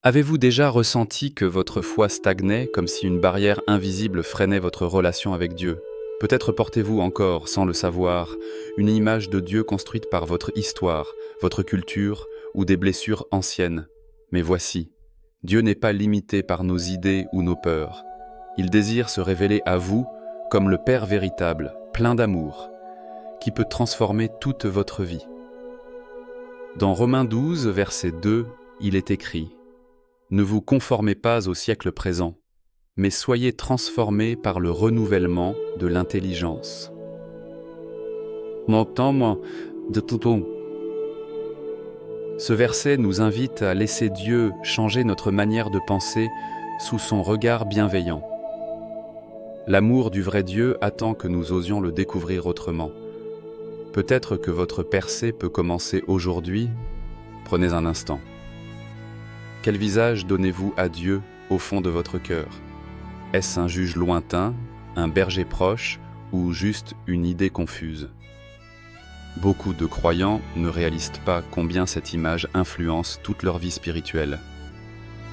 Avez-vous déjà ressenti que votre foi stagnait, comme si une barrière invisible freinait votre relation avec Dieu? Peut-être portez-vous encore, sans le savoir, une image de Dieu construite par votre histoire, votre culture ou des blessures anciennes. Mais voici, Dieu n'est pas limité par nos idées ou nos peurs. Il désire se révéler à vous comme le Père véritable, plein d'amour, qui peut transformer toute votre vie. Dans Romains 12, verset 2, il est écrit: Ne vous conformez pas au siècle présent, mais soyez transformés par le renouvellement de l'intelligence. M'entends-moi de tout ton. Ce verset nous invite à laisser Dieu changer notre manière de penser sous son regard bienveillant. L'amour du vrai Dieu attend que nous osions le découvrir autrement. Peut-être que votre percée peut commencer aujourd'hui. Prenez un instant. Quel visage donnez-vous à Dieu au fond de votre cœur? Est-ce un juge lointain, un berger proche ou juste une idée confuse? Beaucoup de croyants ne réalisent pas combien cette image influence toute leur vie spirituelle.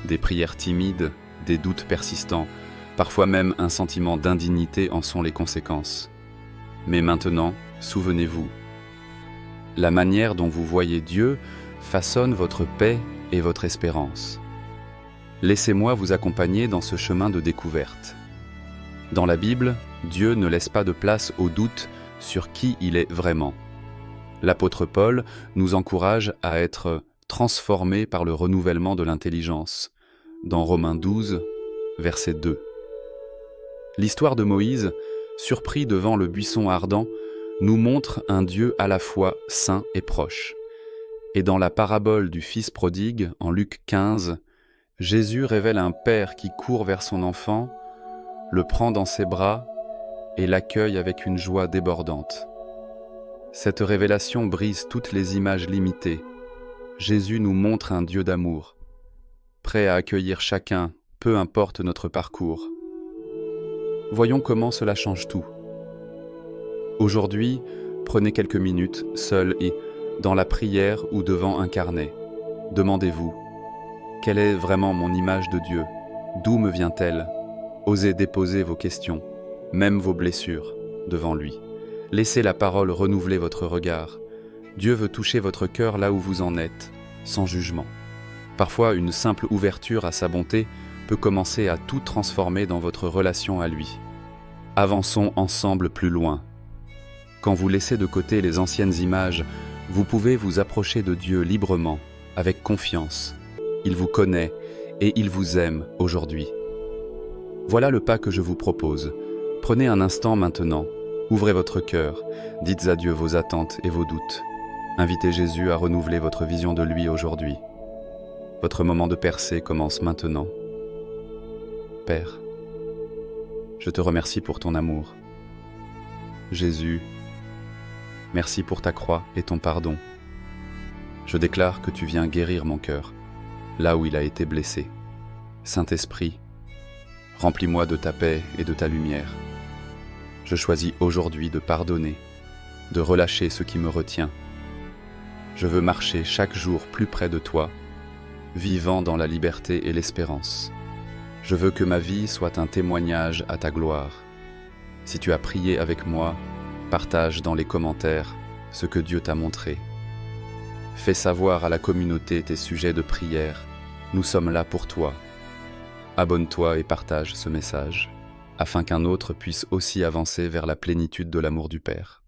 Des prières timides, des doutes persistants, parfois même un sentiment d'indignité en sont les conséquences. Mais maintenant, souvenez-vous, la manière dont vous voyez Dieu façonne votre paix et votre espérance. Laissez-moi vous accompagner dans ce chemin de découverte. Dans la Bible, Dieu ne laisse pas de place au doute sur qui il est vraiment. L'apôtre Paul nous encourage à être transformés par le renouvellement de l'intelligence, dans Romains 12, verset 2. L'histoire de Moïse, surpris devant le buisson ardent, nous montre un Dieu à la fois saint et proche. Et dans la parabole du Fils prodigue, en Luc 15, Jésus révèle un père qui court vers son enfant, le prend dans ses bras et l'accueille avec une joie débordante. Cette révélation brise toutes les images limitées. Jésus nous montre un Dieu d'amour, prêt à accueillir chacun, peu importe notre parcours. Voyons comment cela change tout. Aujourd'hui, prenez quelques minutes, seul et dans la prière ou devant un carnet. Demandez-vous, quelle est vraiment mon image de Dieu? D'où me vient-elle? Osez déposer vos questions, même vos blessures, devant lui. Laissez la parole renouveler votre regard. Dieu veut toucher votre cœur là où vous en êtes, sans jugement. Parfois, une simple ouverture à sa bonté peut commencer à tout transformer dans votre relation à lui. Avançons ensemble plus loin. Quand vous laissez de côté les anciennes images, vous pouvez vous approcher de Dieu librement, avec confiance. Il vous connaît et il vous aime aujourd'hui. Voilà le pas que je vous propose. Prenez un instant maintenant, ouvrez votre cœur, dites à Dieu vos attentes et vos doutes. Invitez Jésus à renouveler votre vision de lui aujourd'hui. Votre moment de percée commence maintenant. Père, je te remercie pour ton amour. Jésus, merci pour ta croix et ton pardon. Je déclare que tu viens guérir mon cœur, là où il a été blessé. Saint-Esprit, remplis-moi de ta paix et de ta lumière. Je choisis aujourd'hui de pardonner, de relâcher ce qui me retient. Je veux marcher chaque jour plus près de toi, vivant dans la liberté et l'espérance. Je veux que ma vie soit un témoignage à ta gloire. Si tu as prié avec moi, partage dans les commentaires ce que Dieu t'a montré. Fais savoir à la communauté tes sujets de prière. Nous sommes là pour toi. Abonne-toi et partage ce message, afin qu'un autre puisse aussi avancer vers la plénitude de l'amour du Père.